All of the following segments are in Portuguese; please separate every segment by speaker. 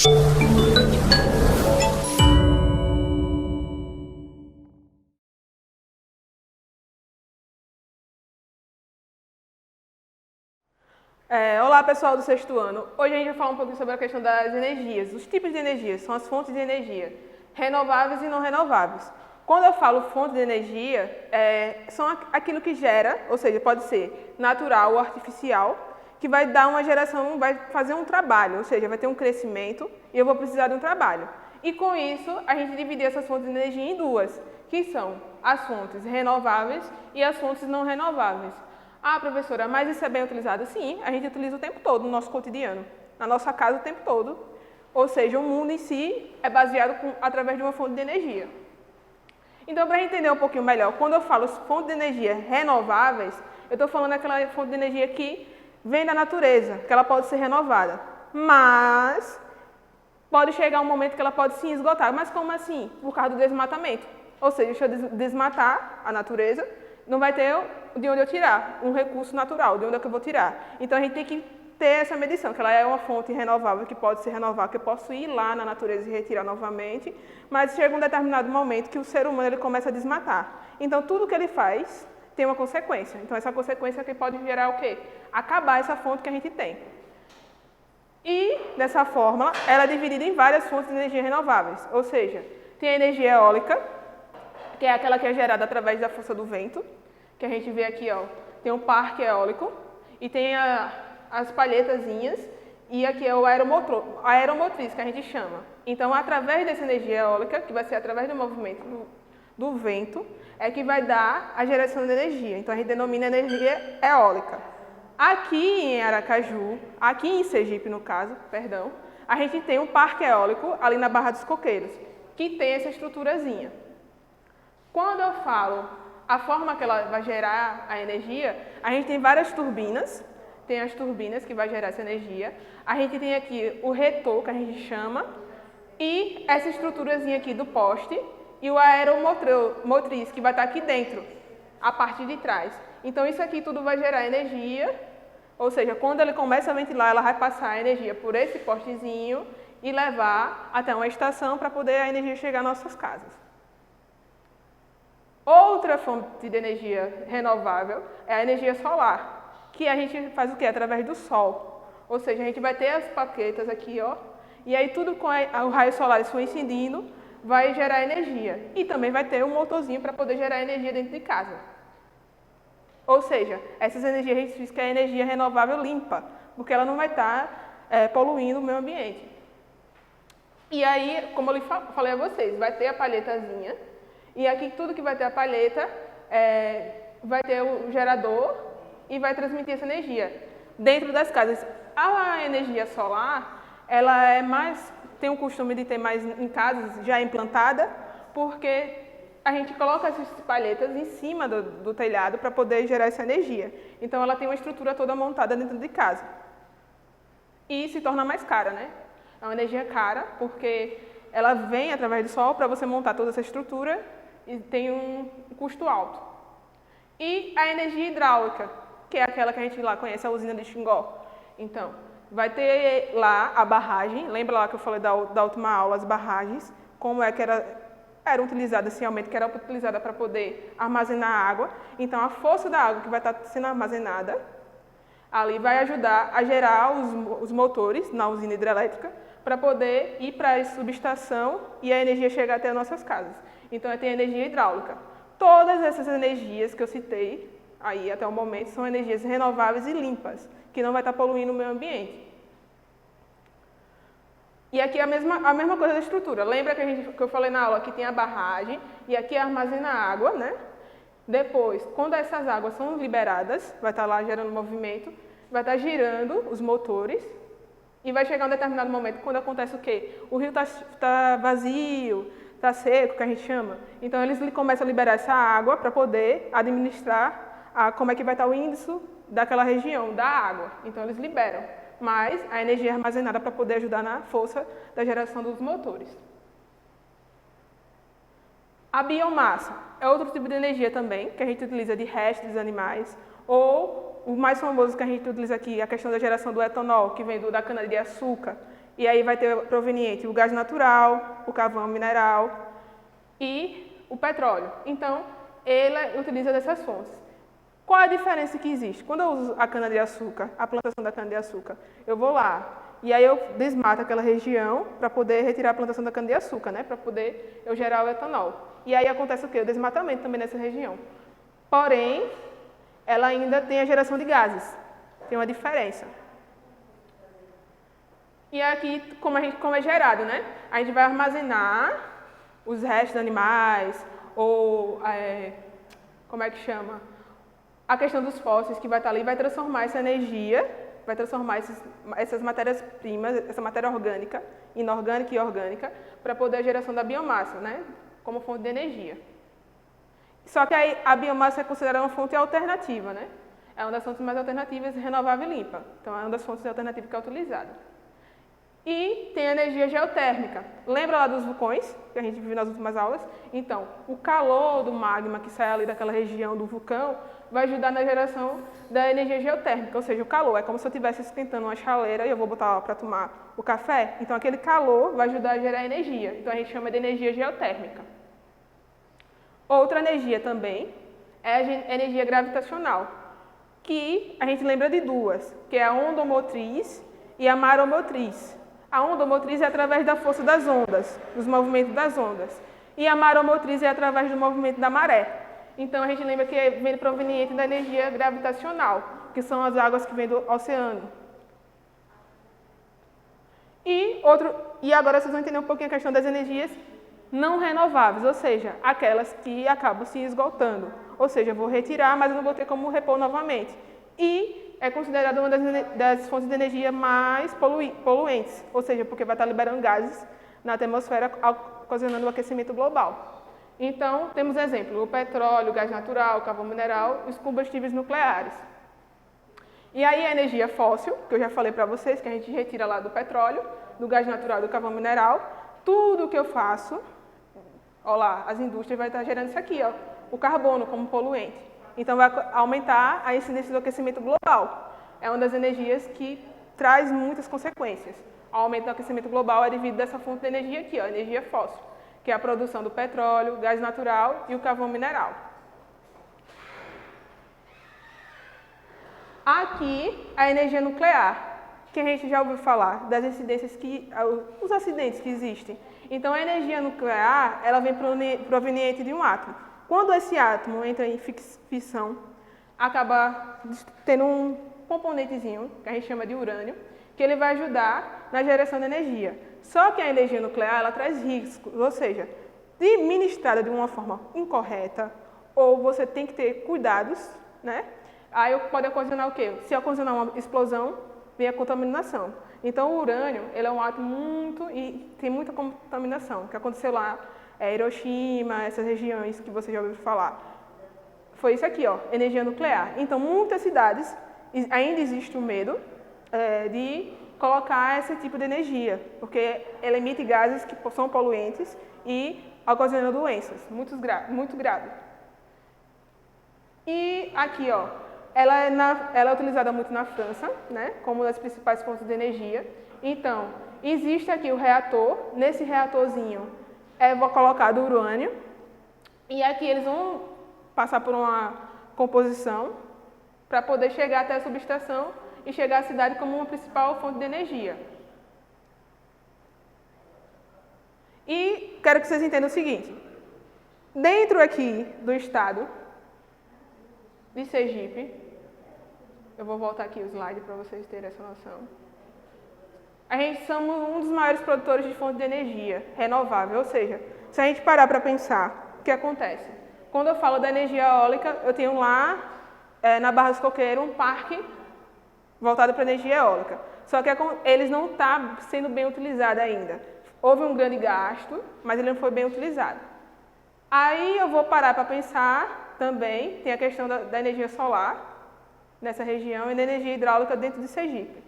Speaker 1: Olá pessoal do sexto ano, hoje a gente vai falar um pouquinho sobre a questão das energias, os tipos de energia, são as fontes de energia, renováveis e não renováveis. Quando eu falo fonte de energia, são aquilo que gera, ou seja, pode ser natural ou artificial, que vai dar uma geração, vai fazer um trabalho, ou seja, vai ter um crescimento e eu vou precisar de um trabalho. E com isso, a gente divide essas fontes de energia em duas, que são as fontes renováveis e as fontes não renováveis. Ah, professora, mas isso é bem utilizado? Sim, a gente utiliza o tempo todo no nosso cotidiano, na nossa casa o tempo todo. Ou seja, o mundo em si é baseado através de uma fonte de energia. Então, para entender um pouquinho melhor, quando eu falo fontes de energia renováveis, eu estou falando daquela fonte de energia que vem da natureza, que ela pode ser renovada. Mas pode chegar um momento que ela pode sim esgotar. Mas como assim? Por causa do desmatamento. Ou seja, se eu desmatar a natureza, não vai ter de onde eu tirar, um recurso natural, de onde é que eu vou tirar. Então a gente tem que ter essa medição, que ela é uma fonte renovável, que pode ser renovável, que eu posso ir lá na natureza e retirar novamente, mas chega um determinado momento que o ser humano ele começa a desmatar. Então tudo que ele faz tem uma consequência. Então essa consequência que pode gerar o quê? Acabar essa fonte que a gente tem. E, dessa forma, ela é dividida em várias fontes de energia renováveis, ou seja, tem a energia eólica, que é aquela que é gerada através da força do vento, que a gente vê aqui, ó, tem um parque eólico e tem as palhetazinhas e aqui é o aeromotriz, que a gente chama. Então, através dessa energia eólica, que vai ser através do movimento do vento, é que vai dar a geração de energia. Então, a gente denomina energia eólica. Aqui em Aracaju, aqui em Sergipe, no caso, perdão, a gente tem um parque eólico ali na Barra dos Coqueiros, que tem essa estruturazinha. Quando eu falo a forma que ela vai gerar a energia, a gente tem várias turbinas, tem as turbinas que vai gerar essa energia, a gente tem aqui o retor, que a gente chama, e essa estruturazinha aqui do poste, e o aeromotriz, que vai estar aqui dentro, a parte de trás. Então isso aqui tudo vai gerar energia, ou seja, quando ele começa a ventilar, ela vai passar a energia por esse postezinho e levar até uma estação para poder a energia chegar às nossas casas. Outra fonte de energia renovável é a energia solar, que a gente faz o quê? Através do sol. Ou seja, a gente vai ter as plaquetas aqui, ó, e aí tudo com o raio solar isso incidindo vai gerar energia. E também vai ter um motorzinho para poder gerar energia dentro de casa. Ou seja, essas energias a gente diz que é energia renovável limpa, porque ela não vai estar poluindo o meio ambiente. E aí, como eu falei a vocês, vai ter a palhetazinha, e aqui tudo que vai ter a palheta vai ter o gerador e vai transmitir essa energia dentro das casas. A energia solar, ela tem o costume de ter mais em casas já implantada, porque a gente coloca essas palhetas em cima do telhado para poder gerar essa energia. Então ela tem uma estrutura toda montada dentro de casa. E se torna mais cara, né? É uma energia cara, porque ela vem através do sol para você montar toda essa estrutura e tem um custo alto. E a energia hidráulica, que é aquela que a gente lá conhece, a usina de Xingó. Então, vai ter lá a barragem, lembra lá que eu falei da última aula, as barragens, como é que era utilizada inicialmente, que era utilizada para poder armazenar água. Então, a força da água que vai estar sendo armazenada, ali vai ajudar a gerar os motores na usina hidrelétrica, para poder ir para a subestação e a energia chegar até as nossas casas. Então, tem a energia hidráulica. Todas essas energias que eu citei aí até o momento são energias renováveis e limpas, que não vai estar poluindo o meio ambiente. E aqui a mesma coisa da estrutura. Lembra que eu falei na aula que tem a barragem e aqui armazena água, né? Depois, quando essas águas são liberadas, vai estar lá gerando movimento, vai estar girando os motores e vai chegar um determinado momento quando acontece o quê? O rio está vazio, está seco, que a gente chama. Então, eles começam a liberar essa água para poder administrar como é que vai estar o índice daquela região, da água. Então, eles liberam. Mas a energia é armazenada para poder ajudar na força da geração dos motores. A biomassa é outro tipo de energia também, que a gente utiliza de restos dos animais, ou o mais famoso que a gente utiliza aqui, a questão da geração do etanol, que vem da cana-de-açúcar, E aí vai ter proveniente o gás natural, o carvão mineral e o petróleo. Então, ele utiliza dessas fontes. Qual a diferença que existe? Quando eu uso a cana-de-açúcar, a plantação da cana-de-açúcar, eu vou lá e aí eu desmato aquela região para poder retirar a plantação da cana-de-açúcar, né? Para poder eu gerar o etanol. E aí acontece o quê? O desmatamento também nessa região. Porém, ela ainda tem a geração de gases. Tem uma diferença. E aqui, como é gerado, né? A gente vai armazenar os restos de animais, ou, como é que chama? A questão dos fósseis que vai estar ali, vai transformar essa energia, vai transformar essas matérias-primas, essa matéria orgânica, inorgânica e orgânica, para poder a geração da biomassa, né? Como fonte de energia. Só que aí a biomassa é considerada uma fonte alternativa, né? É uma das fontes mais alternativas, renovável e limpa. Então, é uma das fontes alternativas que é utilizada. E tem a energia geotérmica. Lembra lá dos vulcões, que a gente viu nas últimas aulas? Então, o calor do magma que sai ali daquela região do vulcão vai ajudar na geração da energia geotérmica, ou seja, o calor. É como se eu estivesse esquentando uma chaleira e eu vou botar para tomar o café. Então, aquele calor vai ajudar a gerar energia. Então, a gente chama de energia geotérmica. Outra energia também é a energia gravitacional, que a gente lembra de duas, que é a ondomotriz e a maromotriz. A ondomotriz é através da força das ondas, dos movimentos das ondas. E a maromotriz é através do movimento da maré. Então, a gente lembra que vem proveniente da energia gravitacional, que são as águas que vêm do oceano. E agora vocês vão entender um pouquinho a questão das energias não renováveis, ou seja, aquelas que acabam se esgotando. Ou seja, eu vou retirar, mas eu não vou ter como repor novamente. E é considerada uma das fontes de energia mais poluentes, ou seja, porque vai estar liberando gases na atmosfera, ocasionando o aquecimento global. Então, temos exemplo, o petróleo, o gás natural, o carvão mineral e os combustíveis nucleares. E aí a energia fóssil, que eu já falei para vocês, que a gente retira lá do petróleo, do gás natural e do carvão mineral, tudo que eu faço, olha lá, as indústrias vão estar gerando isso aqui, ó, o carbono como poluente. Então, vai aumentar a incidência do aquecimento global. É uma das energias que traz muitas consequências. O aumento do aquecimento global é devido a essa fonte de energia aqui, ó, energia fóssil, que é a produção do petróleo, gás natural e o carvão mineral. Aqui, a energia nuclear, que a gente já ouviu falar, das incidências os acidentes que existem. Então, a energia nuclear, ela vem proveniente de um átomo. Quando esse átomo entra em fissão, acaba tendo um componentezinho, que a gente chama de urânio, que ele vai ajudar na geração de energia. Só que a energia nuclear, ela traz riscos, ou seja, se ministrada de uma forma incorreta, ou você tem que ter cuidados, né? Aí pode ocasionar o quê? Se ocasionar uma explosão, vem a contaminação. Então, o urânio, ele é um átomo tem muita contaminação, que aconteceu lá, Hiroshima, essas regiões que você já ouviu falar. Foi isso aqui, ó, energia nuclear. Então, muitas cidades, ainda existe o medo de colocar esse tipo de energia, porque ela emite gases que são poluentes e ocasionam doenças muito graves. E aqui, ó, ela é utilizada muito na França, né, como uma das principais fontes de energia. Então, existe aqui o reator, nesse reatorzinho é colocado urânio, e aqui eles vão passar por uma composição para poder chegar até a subestação e chegar à cidade como uma principal fonte de energia. E quero que vocês entendam o seguinte, dentro aqui do estado de Sergipe, eu vou voltar aqui o slide para vocês terem essa noção. A gente somos um dos maiores produtores de fonte de energia renovável, ou seja, se a gente parar para pensar, o que acontece? Quando eu falo da energia eólica, eu tenho lá na Barra dos Coqueiros um parque voltado para a energia eólica. Só que eles não estão sendo bem utilizados ainda. Houve um grande gasto, mas ele não foi bem utilizado. Aí eu vou parar para pensar também, tem a questão da energia solar nessa região e da energia hidráulica dentro de Sergipe.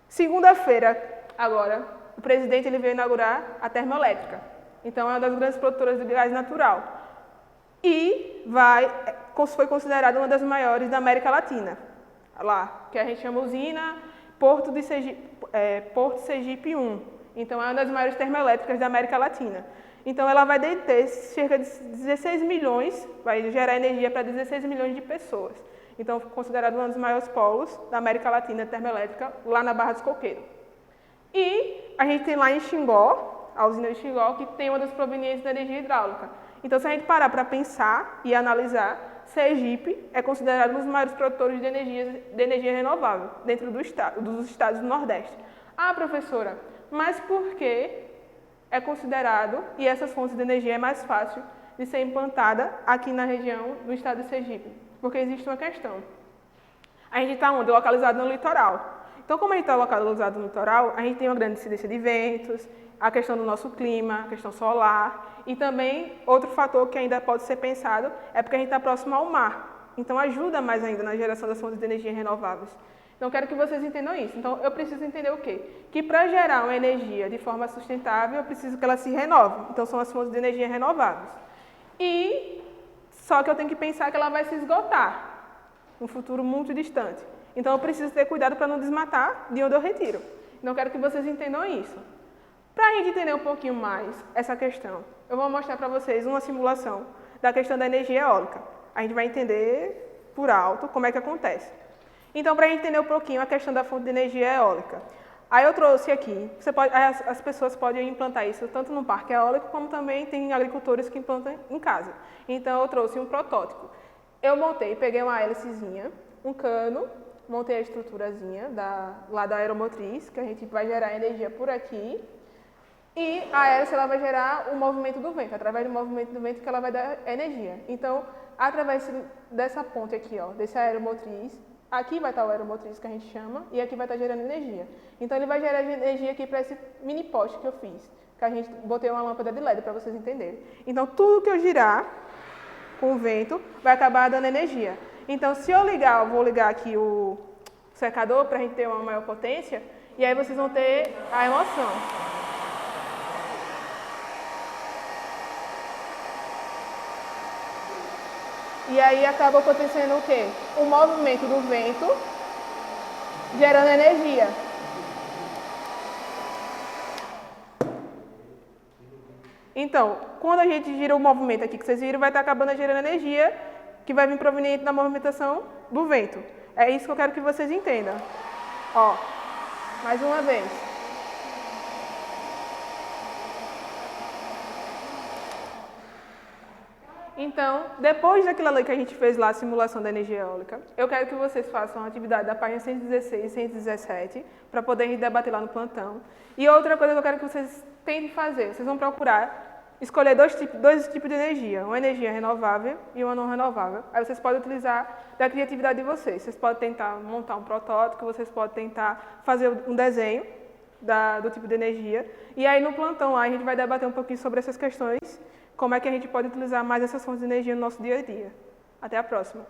Speaker 1: Segunda-feira, agora, o presidente ele veio inaugurar a termoelétrica. Então, é uma das grandes produtoras de gás natural. E foi considerada uma das maiores da América Latina. Lá, que a gente chama usina Porto de Sergipe, Porto Sergipe 1. Então, é uma das maiores termoelétricas da América Latina. Então, ela vai deter cerca de 16 milhões, vai gerar energia para 16 milhões de pessoas. Então, considerado um dos maiores polos da América Latina termoelétrica, lá na Barra dos Coqueiros. E a gente tem lá em Xingó, a usina de Xingó, que tem uma das provenientes da energia hidráulica. Então, se a gente parar para pensar e analisar, Sergipe é considerado um dos maiores produtores de energia renovável dentro dos estados do Nordeste. Ah, professora, mas por que é considerado, e essas fontes de energia é mais fácil de ser implantada aqui na região do estado de Sergipe? Porque existe uma questão. A gente está onde? Localizado no litoral. Então, como a gente está localizado no litoral, a gente tem uma grande incidência de ventos, a questão do nosso clima, a questão solar, e também outro fator que ainda pode ser pensado é porque a gente está próximo ao mar. Então, ajuda mais ainda na geração das fontes de energia renováveis. Então, quero que vocês entendam isso. Então, eu preciso entender o quê? Que para gerar uma energia de forma sustentável, eu preciso que ela se renove. Então, são as fontes de energia renováveis. Só que eu tenho que pensar que ela vai se esgotar num futuro muito distante. Então, eu preciso ter cuidado para não desmatar de onde eu retiro. Então, eu quero que vocês entendam isso. Para a gente entender um pouquinho mais essa questão, eu vou mostrar para vocês uma simulação da questão da energia eólica. A gente vai entender por alto como é que acontece. Então, para a gente entender um pouquinho a questão da fonte de energia eólica, aí eu trouxe aqui, as pessoas podem implantar isso tanto no parque eólico, como também tem agricultores que implantam em casa. Então, eu trouxe um protótipo. Eu peguei uma hélicezinha, um cano, montei a estruturazinha lá da aeromotriz, que a gente vai gerar energia por aqui, e a hélice ela vai gerar o movimento do vento, através do movimento do vento que ela vai dar energia. Então, através dessa ponte aqui, ó, desse aeromotriz, aqui vai estar o aeromotriz que a gente chama, e aqui vai estar gerando energia. Então, ele vai gerar energia aqui para esse mini poste que eu fiz, que a gente botei uma lâmpada de LED para vocês entenderem. Então, tudo que eu girar com o vento vai acabar dando energia. Então, se eu vou ligar aqui o secador para a gente ter uma maior potência, e aí vocês vão ter a emoção. E aí acaba acontecendo o quê? O movimento do vento gerando energia. Então, quando a gente gira o movimento aqui que vocês viram, vai estar acabando gerando energia que vai vir proveniente da movimentação do vento. É isso que eu quero que vocês entendam. Ó, mais uma vez. Então, depois daquilo ali que a gente fez lá, a simulação da energia eólica, eu quero que vocês façam a atividade da página 116 e 117, para poderem debater lá no plantão. E outra coisa que eu quero que vocês tentem fazer, vocês vão procurar escolher dois tipos de energia, uma energia renovável e uma não renovável. Aí vocês podem utilizar da criatividade de vocês. Vocês podem tentar montar um protótipo, vocês podem tentar fazer um desenho do tipo de energia. E aí no plantão lá a gente vai debater um pouquinho sobre essas questões, como é que a gente pode utilizar mais essas fontes de energia no nosso dia a dia. Até a próxima!